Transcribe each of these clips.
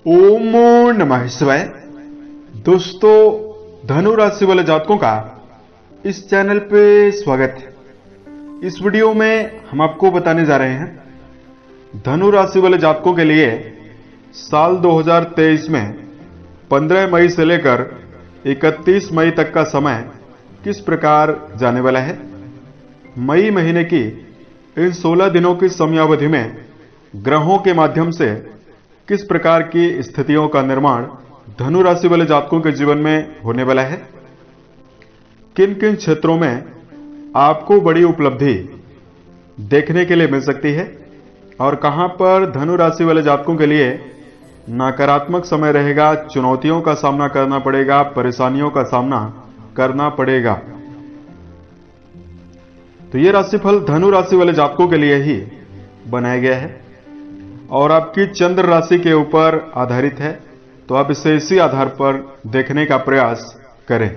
ओम नमः शिवाय। दोस्तों, धनु राशि वाले जातकों का इस चैनल पे स्वागत है। इस वीडियो में हम आपको बताने जा रहे हैं धनु राशि वाले जातकों के लिए साल 2023 में 15 मई से लेकर 31 मई तक का समय किस प्रकार जाने वाला है। मई महीने की इन 16 दिनों की समयावधि में ग्रहों के माध्यम से किस प्रकार की स्थितियों का निर्माण धनु राशि वाले जातकों के जीवन में होने वाला है, किन किन क्षेत्रों में आपको बड़ी उपलब्धि देखने के लिए मिल सकती है और कहां पर धनु राशि वाले जातकों के लिए नकारात्मक समय रहेगा, चुनौतियों का सामना करना पड़ेगा, परेशानियों का सामना करना पड़ेगा। तो यह राशिफल धनु राशि वाले जातकों के लिए ही बनाया गया है और आपकी चंद्र राशि के ऊपर आधारित है, तो आप इसे इसी आधार पर देखने का प्रयास करें।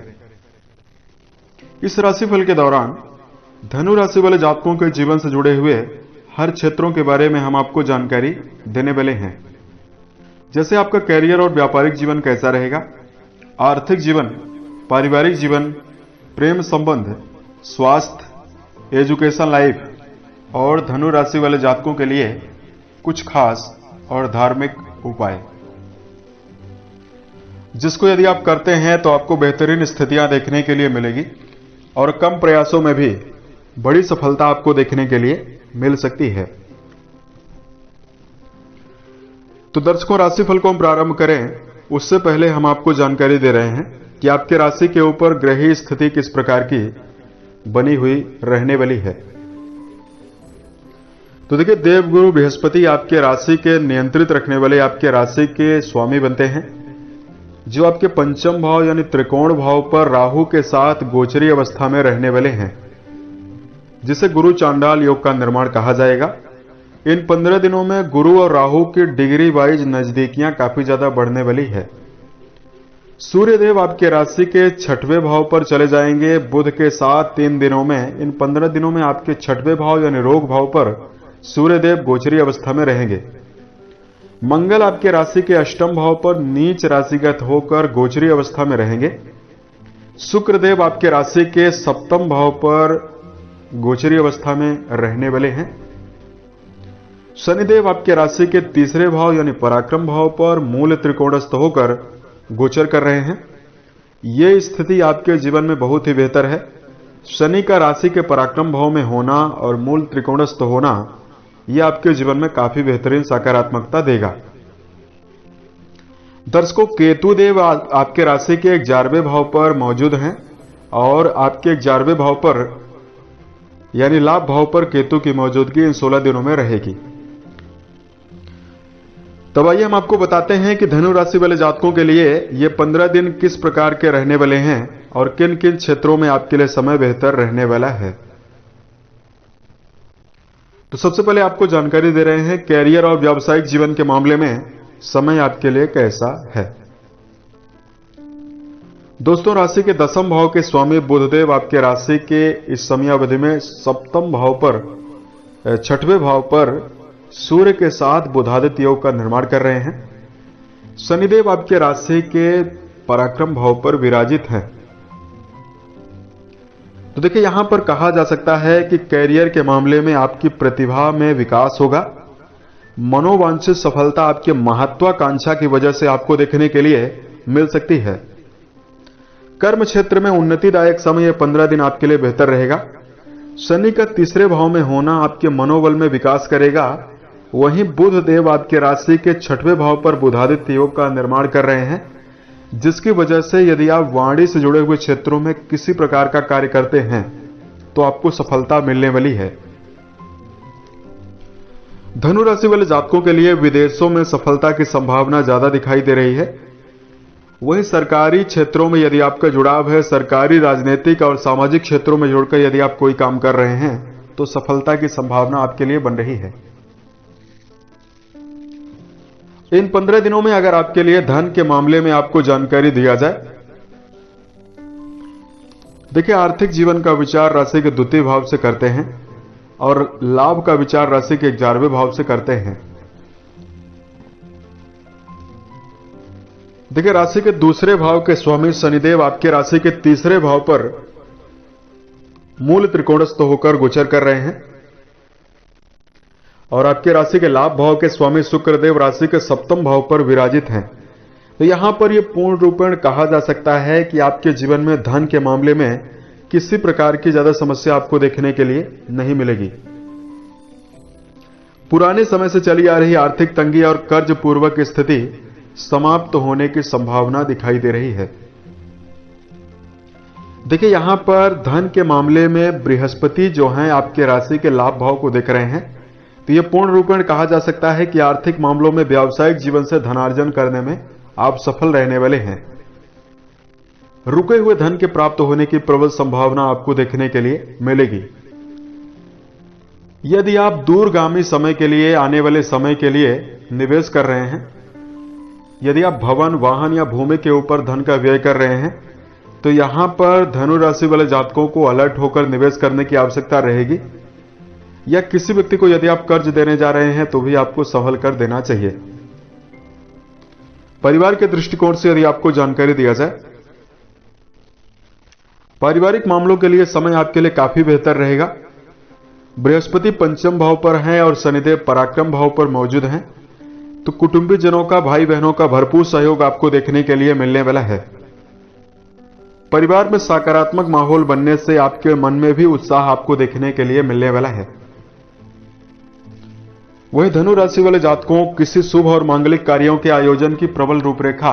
इस राशिफल के दौरान धनु राशि वाले जातकों के जीवन से जुड़े हुए हर क्षेत्रों के बारे में हम आपको जानकारी देने वाले हैं। जैसे आपका कैरियर और व्यापारिक जीवन कैसा रहेगा, आर्थिक जीवन, पारिवारिक जीवन, प्रेम संबंध, स्वास्थ्य, एजुकेशन लाइफ और धनु राशि वाले जातकों के लिए कुछ खास और धार्मिक उपाय, जिसको यदि आप करते हैं तो आपको बेहतरीन स्थितियां देखने के लिए मिलेगी और कम प्रयासों में भी बड़ी सफलता आपको देखने के लिए मिल सकती है। तो दर्शकों, राशिफल को हम प्रारंभ करें उससे पहले हम आपको जानकारी दे रहे हैं कि आपके राशि के ऊपर ग्रही स्थिति किस प्रकार की बनी हुई रहने वाली है। तो देखिए, देवगुरु बृहस्पति आपके राशि के नियंत्रित रखने वाले आपके राशि के स्वामी बनते हैं, जो आपके पंचम भाव यानी त्रिकोण भाव पर राहु के साथ गोचरी अवस्था में रहने वाले हैं, जिसे गुरु चांडाल योग का निर्माण कहा जाएगा। इन 15 दिनों में गुरु और राहु की डिग्री वाइज नजदीकियां काफी ज्यादा बढ़ने वाली है। सूर्यदेव आपके राशि के 6वें भाव पर चले जाएंगे बुध के साथ 3 दिनों में। इन 15 दिनों में आपके 6वें भाव यानी रोग भाव पर सूर्यदेव गोचरी अवस्था में रहेंगे। मंगल आपके राशि के 8वें भाव पर नीच राशिगत होकर गोचरी अवस्था में रहेंगे। शुक्रदेव आपके राशि के 7वें भाव पर गोचरी अवस्था में रहने वाले हैं। शनिदेव आपके राशि के 3रे भाव यानी पराक्रम भाव पर मूल त्रिकोणस्थ होकर गोचर कर रहे हैं। यह स्थिति आपके जीवन में बहुत ही बेहतर है। शनि का राशि के पराक्रम भाव में होना और मूल त्रिकोणस्थ होना यह आपके जीवन में काफी बेहतरीन सकारात्मकता देगा। दर्शकों, केतु देव आपके राशि के 11वें भाव पर मौजूद हैं और आपके 11वें भाव पर यानी लाभ भाव पर केतु की मौजूदगी इन 16 दिनों में रहेगी। तब आइए हम आपको बताते हैं कि धनु राशि वाले जातकों के लिए ये 15 दिन किस प्रकार के रहने वाले हैं और किन किन क्षेत्रों में आपके लिए समय बेहतर रहने वाला है। तो सबसे पहले आपको जानकारी दे रहे हैं कैरियर और व्यावसायिक जीवन के मामले में समय आपके लिए कैसा है। दोस्तों, राशि के 10वें भाव के स्वामी बुधदेव आपके राशि के इस समयावधि में 7वें भाव पर 6वें भाव पर सूर्य के साथ बुधादित्य योग का निर्माण कर रहे हैं। शनिदेव आपके राशि के पराक्रम भाव पर विराजित हैं। तो देखिए, यहां पर कहा जा सकता है कि कैरियर के मामले में आपकी प्रतिभा में विकास होगा। मनोवांछित सफलता आपके महत्वाकांक्षा की वजह से आपको देखने के लिए मिल सकती है। कर्म क्षेत्र में उन्नतिदायक समय ये 15 दिन आपके लिए बेहतर रहेगा। शनि का 3रे भाव में होना आपके मनोबल में विकास करेगा। वहीं बुध देव आपके राशि के 6वें भाव पर बुधादित्य योग का निर्माण कर रहे हैं, जिसकी वजह से यदि आप वाणी से जुड़े हुए क्षेत्रों में किसी प्रकार का कार्य करते हैं तो आपको सफलता मिलने वाली है। धनु राशि वाले जातकों के लिए विदेशों में सफलता की संभावना ज्यादा दिखाई दे रही है। वहीं सरकारी क्षेत्रों में यदि आपका जुड़ाव है, सरकारी, राजनीतिक और सामाजिक क्षेत्रों में जुड़कर यदि आप कोई काम कर रहे हैं तो सफलता की संभावना आपके लिए बन रही है। इन 15 दिनों में अगर आपके लिए धन के मामले में आपको जानकारी दिया जाए, देखिए, आर्थिक जीवन का विचार राशि के 2 भाव से करते हैं और लाभ का विचार राशि के 11वें भाव से करते हैं। देखिए, राशि के दूसरे भाव के स्वामी शनिदेव आपके राशि के तीसरे भाव पर मूल त्रिकोणस्थ होकर गोचर कर रहे हैं और आपके राशि के लाभ भाव के स्वामी शुक्रदेव राशि के सप्तम भाव पर विराजित हैं। तो यहां पर यह पूर्ण रूपेण कहा जा सकता है कि आपके जीवन में धन के मामले में किसी प्रकार की ज्यादा समस्या आपको देखने के लिए नहीं मिलेगी। पुराने समय से चली आ रही आर्थिक तंगी और कर्ज पूर्वक स्थिति समाप्त होने की संभावना दिखाई दे रही है। देखिए, यहां पर धन के मामले में बृहस्पति जो हैं आपके राशि के लाभ भाव को देख रहे हैं, तो यह पूर्ण रूपेण कहा जा सकता है कि आर्थिक मामलों में व्यावसायिक जीवन से धनार्जन करने में आप सफल रहने वाले हैं। रुके हुए धन के प्राप्त होने की प्रबल संभावना आपको देखने के लिए मिलेगी। यदि आप दूरगामी समय के लिए, आने वाले समय के लिए निवेश कर रहे हैं, यदि आप भवन, वाहन या भूमि के ऊपर धन का व्यय कर रहे हैं, तो यहां पर धनु राशि वाले जातकों को अलर्ट होकर निवेश करने की आवश्यकता रहेगी। या किसी व्यक्ति को यदि आप कर्ज देने जा रहे हैं तो भी आपको संभल कर देना चाहिए। परिवार के दृष्टिकोण से यदि आपको जानकारी दिया जाए, पारिवारिक मामलों के लिए समय आपके लिए काफी बेहतर रहेगा। बृहस्पति पंचम भाव पर हैं और शनिदेव पराक्रम भाव पर मौजूद हैं, तो कुटुंबी जनों का, भाई बहनों का भरपूर सहयोग आपको देखने के लिए मिलने वाला है। परिवार में सकारात्मक माहौल बनने से आपके मन में भी उत्साह आपको देखने के लिए मिलने वाला है। वही धनु राशि वाले जातकों किसी शुभ और मांगलिक कार्यों के आयोजन की प्रबल रूपरेखा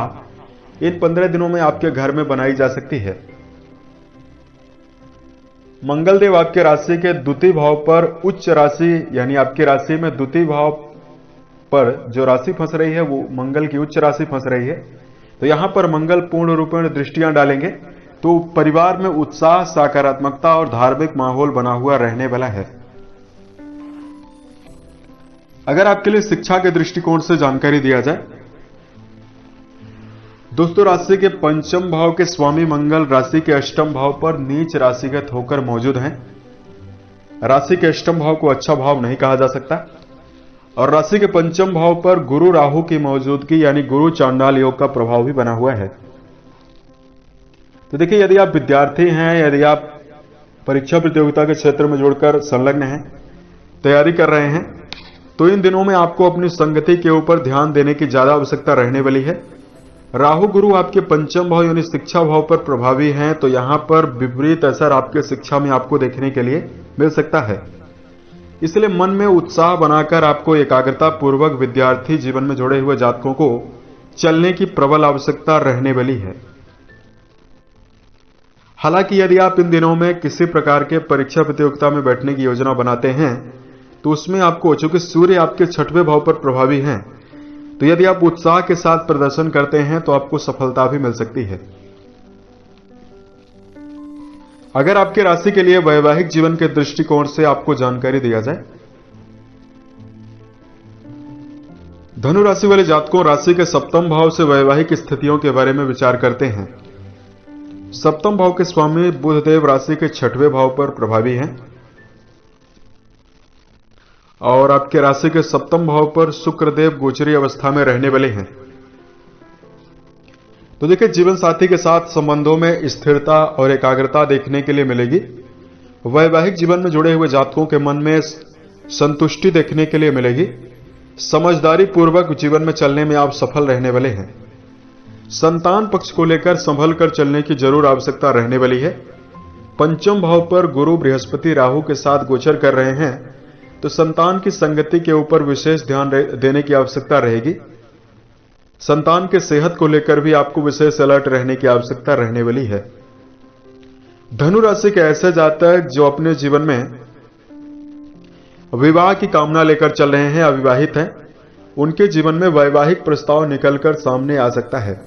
इन 15 दिनों में आपके घर में बनाई जा सकती है। मंगलदेव आपके राशि के द्वितीय भाव पर उच्च राशि, यानी आपकी राशि में द्वितीय भाव पर जो राशि फंस रही है वो मंगल की उच्च राशि फंस रही है। तो यहां पर मंगल पूर्ण रूपेण दृष्टियां डालेंगे, तो परिवार में उत्साह, सकारात्मकता और धार्मिक माहौल बना हुआ रहने वाला है। अगर आपके लिए शिक्षा के दृष्टिकोण से जानकारी दिया जाए, दोस्तों राशि के पंचम भाव के स्वामी मंगल राशि के अष्टम भाव पर नीच राशिगत होकर मौजूद हैं। राशि के अष्टम भाव को अच्छा भाव नहीं कहा जा सकता और राशि के पंचम भाव पर गुरु राहु की मौजूदगी, यानी गुरु चांडाल योग का प्रभाव भी बना हुआ है। तो देखिए, यदि आप विद्यार्थी हैं, यदि आप परीक्षा प्रतियोगिता के क्षेत्र में जुड़कर संलग्न हैं, तैयारी कर रहे हैं, तो इन दिनों में आपको अपनी संगति के ऊपर ध्यान देने की ज्यादा आवश्यकता रहने वाली है। राहु गुरु आपके पंचम भाव यानी शिक्षा भाव पर प्रभावी हैं, तो यहां पर विपरीत असर आपके शिक्षा में आपको देखने के लिए मिल सकता है। इसलिए मन में उत्साह बनाकर आपको एकाग्रता पूर्वक विद्यार्थी जीवन में जुड़े हुए जातकों को चलने की प्रबल आवश्यकता रहने वाली है। हालांकि यदि आप इन दिनों में किसी प्रकार के परीक्षा प्रतियोगिता में बैठने की योजना बनाते हैं, तो उसमें आपको, चूंकि सूर्य आपके छठवें भाव पर प्रभावी हैं, तो यदि आप उत्साह के साथ प्रदर्शन करते हैं तो आपको सफलता भी मिल सकती है। अगर आपके राशि के लिए वैवाहिक जीवन के दृष्टिकोण से आपको जानकारी दिया जाए, धनु राशि वाले जातकों राशि के सप्तम भाव से वैवाहिक स्थितियों के बारे में विचार करते हैं। सप्तम भाव के स्वामी बुधदेव राशि के छठवें भाव पर प्रभावी हैं और आपके राशि के सप्तम भाव पर शुक्रदेव गोचरी अवस्था में रहने वाले हैं। तो देखिए, जीवन साथी के साथ संबंधों में स्थिरता और एकाग्रता देखने के लिए मिलेगी। वैवाहिक जीवन में जुड़े हुए जातकों के मन में संतुष्टि देखने के लिए मिलेगी। समझदारी पूर्वक जीवन में चलने में आप सफल रहने वाले हैं। संतान पक्ष को लेकर संभल कर चलने की जरूर आवश्यकता रहने वाली है। पंचम भाव पर गुरु बृहस्पति राहु के साथ गोचर कर रहे हैं, तो संतान की संगति के ऊपर विशेष ध्यान देने की आवश्यकता रहेगी। संतान के सेहत को लेकर भी आपको विशेष अलर्ट रहने की आवश्यकता रहने वाली है। धनु राशि के ऐसे जातक जो अपने जीवन में विवाह की कामना लेकर चल रहे हैं, अविवाहित हैं, उनके जीवन में वैवाहिक प्रस्ताव निकलकर सामने आ सकता है।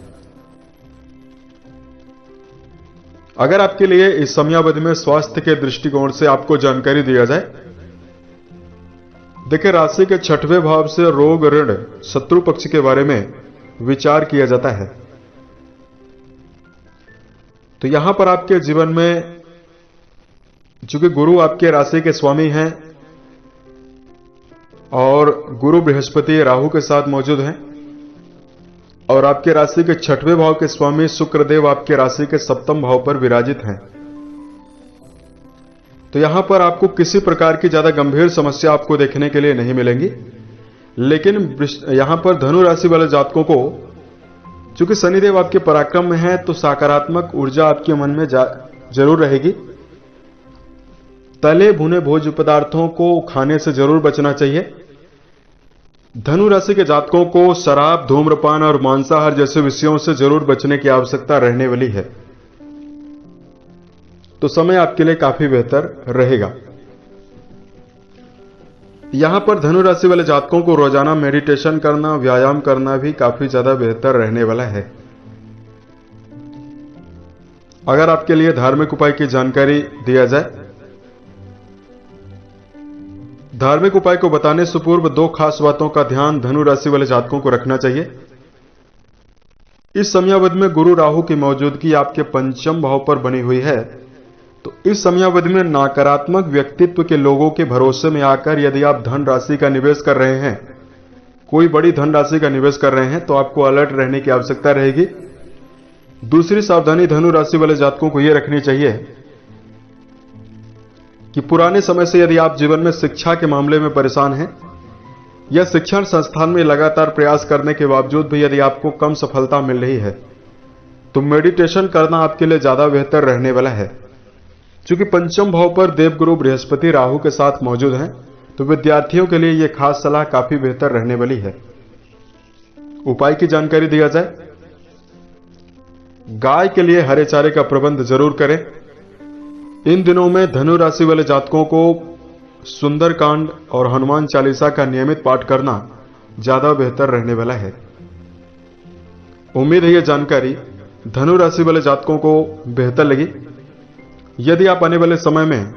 अगर आपके लिए इस समयावधि में स्वास्थ्य के दृष्टिकोण से आपको जानकारी दिया जाए, देखिए राशि के छठवें भाव से रोग, ऋण, शत्रु पक्ष के बारे में विचार किया जाता है। तो यहां पर आपके जीवन में चूंकि गुरु आपके राशि के स्वामी हैं और गुरु बृहस्पति राहु के साथ मौजूद हैं, और आपके राशि के 6वें भाव के स्वामी शुक्रदेव आपके राशि के 7वें भाव पर विराजित हैं। तो यहां पर आपको किसी प्रकार की ज्यादा गंभीर समस्या आपको देखने के लिए नहीं मिलेंगी। लेकिन यहां पर धनु राशि वाले जातकों को चूंकि शनिदेव आपके पराक्रम में है, तो सकारात्मक ऊर्जा आपके मन में जरूर रहेगी। तले भुने भोज्य पदार्थों को खाने से जरूर बचना चाहिए। धनु राशि के जातकों को शराब, धूम्रपान और मांसाहार जैसे विषयों से जरूर बचने की आवश्यकता रहने वाली है। तो समय आपके लिए काफी बेहतर रहेगा। यहां पर धनु राशि वाले जातकों को रोजाना मेडिटेशन करना, व्यायाम करना भी काफी ज्यादा बेहतर रहने वाला है। अगर आपके लिए धार्मिक उपाय की जानकारी दिया जाए, धार्मिक उपाय को बताने से पूर्व 2 खास बातों का ध्यान धनु राशि वाले जातकों को रखना चाहिए। इस समयावधि में गुरु राहु की मौजूदगी आपके 5वें भाव पर बनी हुई है। तो इस समयावधि में नकारात्मक व्यक्तित्व के लोगों के भरोसे में आकर यदि आप धन राशि का निवेश कर रहे हैं, कोई बड़ी धन राशि का निवेश कर रहे हैं, तो आपको अलर्ट रहने की आवश्यकता रहेगी। दूसरी सावधानी धनु राशि वाले जातकों को यह रखनी चाहिए कि पुराने समय से यदि आप जीवन में शिक्षा के मामले में परेशान हैं या शिक्षण संस्थान में लगातार प्रयास करने के बावजूद भी यदि आपको कम सफलता मिल रही है, तो मेडिटेशन करना आपके लिए ज्यादा बेहतर रहने वाला है। चूंकि 5वें भाव पर देवगुरु बृहस्पति राहु के साथ मौजूद हैं, तो विद्यार्थियों के लिए यह खास सलाह काफी बेहतर रहने वाली है। उपाय की जानकारी दिया जाए, गाय के लिए हरे चारे का प्रबंध जरूर करें। इन दिनों में धनु राशि वाले जातकों को सुंदरकांड और हनुमान चालीसा का नियमित पाठ करना ज्यादा बेहतर रहने वाला है। उम्मीद है यह जानकारी धनु राशि वाले जातकों को बेहतर लगी। यदि आप आने वाले समय में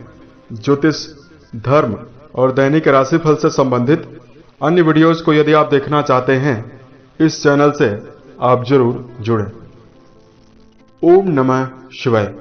ज्योतिष, धर्म और दैनिक राशिफल से संबंधित अन्य वीडियोस को यदि आप देखना चाहते हैं, इस चैनल से आप जरूर जुड़ें। ओम नमः शिवाय।